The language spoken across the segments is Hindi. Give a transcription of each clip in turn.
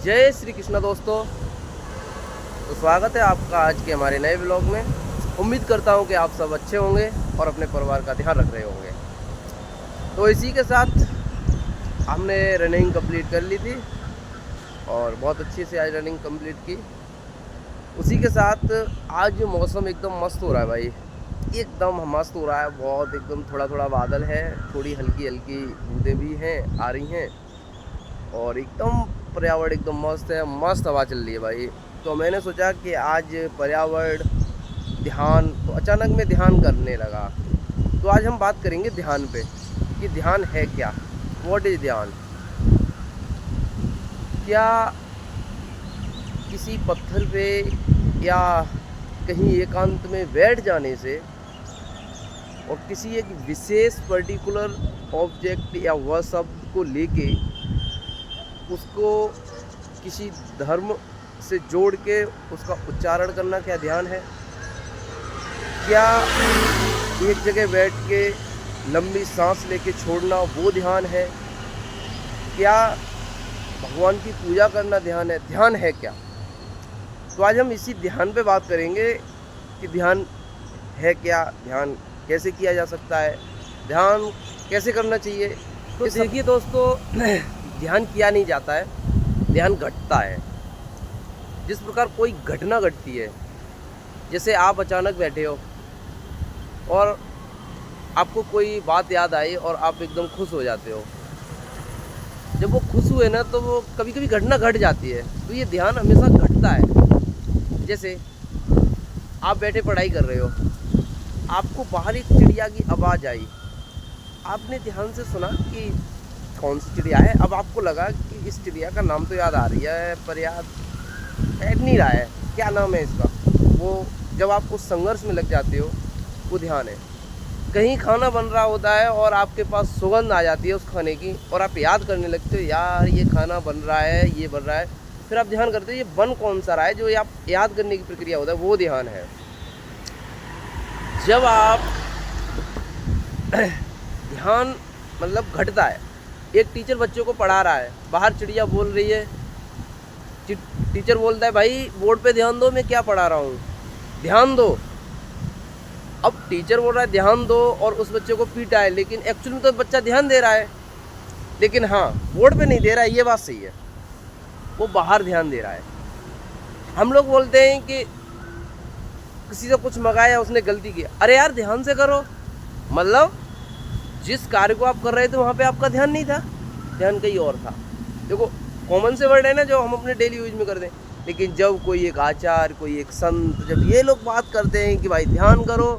जय श्री कृष्णा दोस्तों। तो स्वागत है आपका आज के हमारे नए ब्लॉग में। उम्मीद करता हूं कि आप सब अच्छे होंगे और अपने परिवार का ध्यान रख रहे होंगे। तो इसी के साथ हमने रनिंग कंप्लीट कर ली थी और बहुत अच्छे से आज रनिंग कंप्लीट की। उसी के साथ आज मौसम एकदम मस्त हो रहा है भाई, एकदम मस्त हो रहा है। बहुत एकदम थोड़ा थोड़ा बादल है, थोड़ी हल्की हल्की बूंदें भी हैं आ रही हैं और एकदम पर्यावरण एकदम मस्त है, मस्त हवा चल रही है भाई। तो मैंने सोचा कि आज पर्यावरण ध्यान, तो अचानक मैं ध्यान करने लगा। तो आज हम बात करेंगे ध्यान पे कि ध्यान है क्या, व्हाट इज ध्यान। क्या किसी पत्थर पे या कहीं एकांत में बैठ जाने से और किसी एक विशेष पर्टिकुलर ऑब्जेक्ट या वह शब्द को लेके उसको किसी धर्म से जोड़ के उसका उच्चारण करना, क्या ध्यान है? क्या एक जगह बैठ के लंबी सांस लेके छोड़ना वो ध्यान है? क्या भगवान की पूजा करना ध्यान है? ध्यान है क्या? तो आज हम इसी ध्यान पे बात करेंगे कि ध्यान है क्या, ध्यान कैसे किया जा सकता है, ध्यान कैसे करना चाहिए। तो देखिए दोस्तों, ध्यान किया नहीं जाता है, ध्यान घटता है। जिस प्रकार कोई घटना घटती है, जैसे आप अचानक बैठे हो और आपको कोई बात याद आई और आप एकदम खुश हो जाते हो। जब वो खुश हुए ना, तो वो कभी कभी घटना घट जाती है, तो ये ध्यान हमेशा घटता है। जैसे आप बैठे पढ़ाई कर रहे हो, आपको बाहर एक चिड़िया की आवाज़ आई, आपने ध्यान से सुना कि कौन सी चिड़िया है। अब आपको लगा कि इस चिड़िया का नाम तो याद आ रही है पर याद बैठ नहीं रहा है, क्या नाम है इसका। वो जब आप उस संघर्ष में लग जाते हो, वो ध्यान है। कहीं खाना बन रहा होता है और आपके पास सुगंध आ जाती है उस खाने की और आप याद करने लगते हो, यार ये खाना बन रहा है, ये बन रहा है। फिर आप ध्यान करते हो ये बन कौन सा रहा है, जो आप याद करने की प्रक्रिया होता है वो ध्यान है। जब आप ध्यान मतलब घटता है, एक टीचर बच्चों को पढ़ा रहा है, बाहर चिड़िया बोल रही है, टीचर बोलता है भाई बोर्ड पे ध्यान दो, मैं क्या पढ़ा रहा हूँ, ध्यान दो। अब टीचर बोल रहा है ध्यान दो और उस बच्चे को पीटा है, लेकिन एक्चुअली में तो बच्चा ध्यान दे रहा है, लेकिन हाँ बोर्ड पे नहीं दे रहा है, ये बात सही है, वो बाहर ध्यान दे रहा है। हम लोग बोलते हैं कि किसी से कुछ मंगाया, उसने गलती की, अरे यार ध्यान से करो। मतलब जिस कार्य को आप कर रहे थे वहाँ पे आपका ध्यान नहीं था, ध्यान कहीं और था। देखो कॉमन से वर्ड है ना जो हम अपने डेली यूज में करते हैं, लेकिन जब कोई एक आचार्य, कोई एक संत, जब ये लोग बात करते हैं कि भाई ध्यान करो,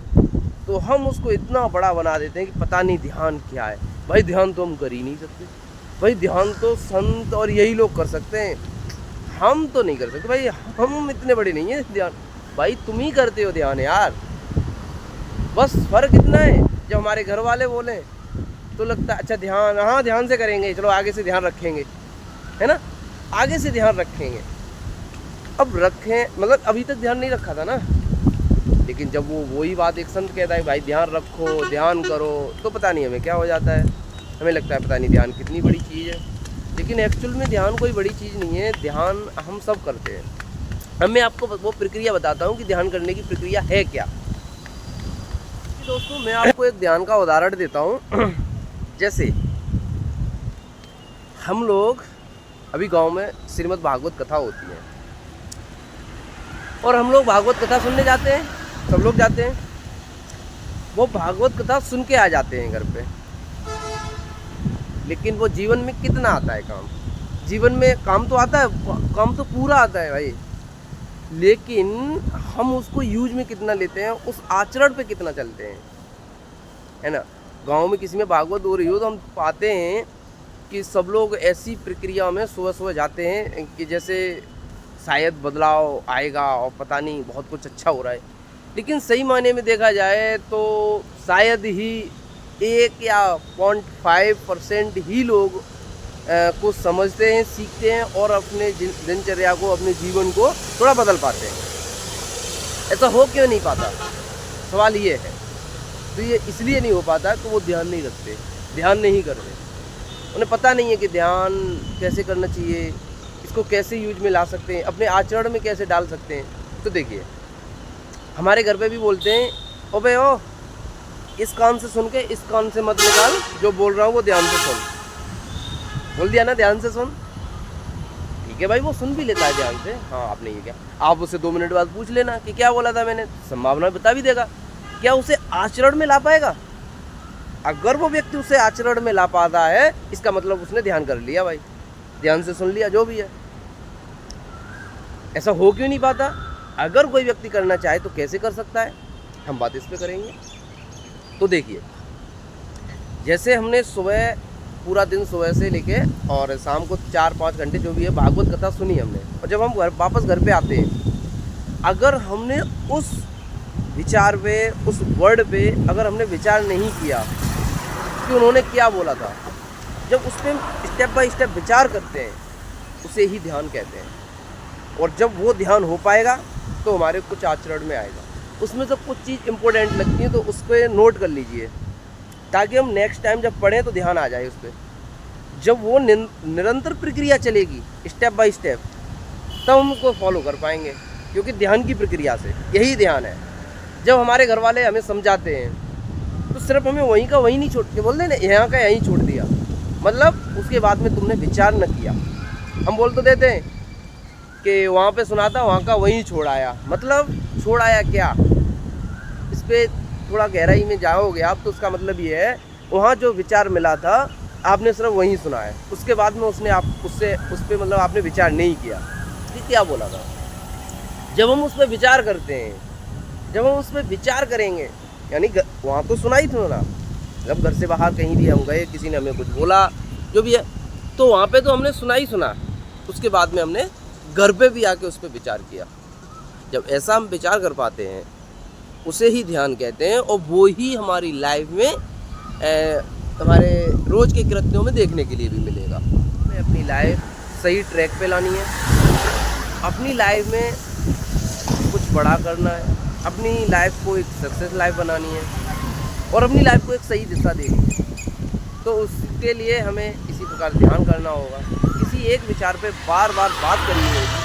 तो हम उसको इतना बड़ा बना देते हैं कि पता नहीं ध्यान क्या है। भाई ध्यान तो हम कर ही नहीं सकते, भाई ध्यान तो संत और यही लोग कर सकते हैं, हम तो नहीं कर सकते। भाई हम इतने बड़े नहीं हैं ध्यान, भाई तुम ही करते हो ध्यान यार। बस फ़र्क इतना है, जब हमारे घर वाले बोले तो लगता है अच्छा ध्यान, हाँ ध्यान से करेंगे, चलो आगे से ध्यान रखेंगे, है ना, आगे से ध्यान रखेंगे। अब रखें मतलब अभी तक ध्यान नहीं रखा था ना, लेकिन जब वो वही बात एक संत कहता है भाई ध्यान रखो, ध्यान करो, तो पता नहीं हमें क्या हो जाता है, हमें लगता है पता नहीं ध्यान कितनी बड़ी चीज़ है। लेकिन एक्चुअल में ध्यान कोई बड़ी चीज़ नहीं है, ध्यान हम सब करते हैं। अब मैं आपको वो प्रक्रिया बताता हूँ कि ध्यान करने की प्रक्रिया है क्या। दोस्तों मैं आपको एक ध्यान का उदाहरण देता हूँ। जैसे हम लोग अभी गांव में श्रीमद् भागवत कथा होती है और हम लोग भागवत कथा सुनने जाते हैं, सब लोग जाते हैं। वो भागवत कथा सुन के आ जाते हैं घर पे, लेकिन वो जीवन में कितना आता है काम? जीवन में काम तो आता है, काम तो पूरा आता है भाई, लेकिन हम उसको यूज में कितना लेते हैं, उस आचरण पे कितना चलते हैं, है ना। गांव में किसी में भागवत हो रही हो तो हम पाते हैं कि सब लोग ऐसी प्रक्रिया में सुबह सुबह जाते हैं कि जैसे शायद बदलाव आएगा और पता नहीं बहुत कुछ अच्छा हो रहा है। लेकिन सही मायने में देखा जाए तो शायद ही 1 या 0.5% ही लोग को समझते हैं, सीखते हैं और अपने दिनचर्या को, अपने जीवन को थोड़ा बदल पाते हैं। ऐसा हो क्यों नहीं पाता, सवाल ये है। तो ये इसलिए नहीं हो पाता कि वो ध्यान नहीं रखते, ध्यान नहीं करते, उन्हें पता नहीं है कि ध्यान कैसे करना चाहिए, इसको कैसे यूज में ला सकते हैं, अपने आचरण में कैसे डाल सकते हैं। तो देखिए, हमारे घर पे भी बोलते हैं, ओबे ओ इस कान से सुन के इस कान से मत निकाल, जो बोल रहा हूँ वो ध्यान से सुन। बोल दिया ना ध्यान से सुन, ठीक है भाई, वो सुन भी लेता है ध्यान से। हाँ, आपने ये क्या, आप उससे 2 मिनट बाद पूछ लेना कि क्या बोला था मैंने, संभावना बता भी देगा। क्या उसे आचरण में ला पाएगा? अगर वो व्यक्ति उसे आचरण में ला पाता है, इसका मतलब उसने ध्यान कर लिया भाई, ध्यान से सुन लिया जो भी है। ऐसा हो क्यों नहीं पाता? अगर कोई व्यक्ति करना चाहे तो कैसे कर सकता है, हम बात इस पे करेंगे। तो देखिए, जैसे हमने सुबह पूरा दिन सुबह से लेके और शाम को 4-5 घंटे जो भी है भागवत कथा सुनी हमने, और जब हम वापस घर पे आते हैं, अगर हमने उस विचार पे, उस वर्ड पे अगर हमने विचार नहीं किया कि उन्होंने क्या बोला था, जब उस पर स्टेप बाय स्टेप विचार करते हैं, उसे ही ध्यान कहते हैं। और जब वो ध्यान हो पाएगा तो हमारे कुछ आचरण में आएगा। उसमें से कुछ चीज़ इंपॉर्टेंट लगती है तो उस पर नोट कर लीजिए, ताकि हम नेक्स्ट टाइम जब पढ़ें तो ध्यान आ जाए उस पर। जब वो निरंतर प्रक्रिया चलेगी स्टेप बाय स्टेप, तब हम उसको फॉलो कर पाएंगे, क्योंकि ध्यान की प्रक्रिया से यही ध्यान है। जब हमारे घर वाले हमें समझाते हैं तो सिर्फ हमें वहीं का वहीं नहीं छोड़ के बोलते ना, यहाँ का यहीं छोड़ दिया, मतलब उसके बाद में तुमने विचार न किया। हम बोल तो देते हैं कि वहाँ पे सुना था, वहाँ का वहीं छोड़ आया, मतलब छोड़ आया क्या? इस पर थोड़ा गहराई में जाओगे आप तो उसका मतलब ये है, वहाँ जो विचार मिला था आपने सिर्फ वहीं सुना है, उसके बाद में उसने आप उस पर मतलब आपने विचार नहीं किया कि क्या बोला था। जब हम उस पर विचार करते हैं, जब हम उस पर विचार करेंगे, यानी वहाँ तो सुना ही था ना, जब घर से बाहर कहीं भी हम गए, किसी ने हमें कुछ बोला जो भी है, तो वहाँ पे तो हमने सुना ही सुना, उसके बाद में हमने घर पे भी आके उस पर विचार किया। जब ऐसा हम विचार कर पाते हैं, उसे ही ध्यान कहते हैं, और वो ही हमारी लाइफ में हमारे रोज़ के कृत्यों में देखने के लिए भी मिलेगा। हमें अपनी लाइफ सही ट्रैक पे लानी है, अपनी लाइफ में कुछ बड़ा करना है, अपनी लाइफ को एक सक्सेस लाइफ बनानी है, और अपनी लाइफ को एक सही दिशा देनी है। तो उसके लिए हमें इसी प्रकार ध्यान करना होगा, किसी एक विचार पे बार बार बात करनी होगी,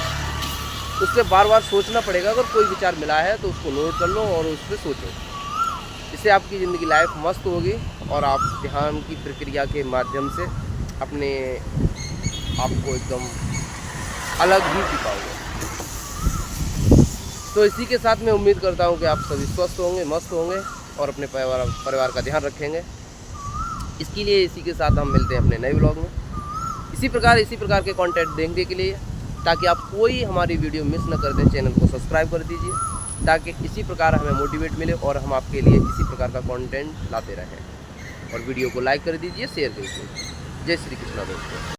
उस पर बार बार सोचना पड़ेगा। अगर कोई विचार मिला है तो उसको नोट कर लो और उस पर सोचो, इससे आपकी ज़िंदगी लाइफ मस्त होगी, और आप ध्यान की प्रक्रिया के माध्यम से अपने आप को एकदम अलग ही जी पाओगे। तो इसी के साथ मैं उम्मीद करता हूँ कि आप सभी स्वस्थ होंगे, मस्त होंगे, और अपने परिवार का ध्यान रखेंगे। इसके लिए इसी के साथ हम मिलते हैं अपने नए व्लॉग में, इसी प्रकार के कंटेंट देखने के लिए। ताकि आप कोई हमारी वीडियो मिस न कर दें, चैनल को सब्सक्राइब कर दीजिए, ताकि इसी प्रकार हमें मोटिवेट मिले और हम आपके लिए इसी प्रकार का कंटेंट लाते रहें। और वीडियो को लाइक कर दीजिए, शेयर कर दीजिए। जय श्री कृष्णा दोस्तों।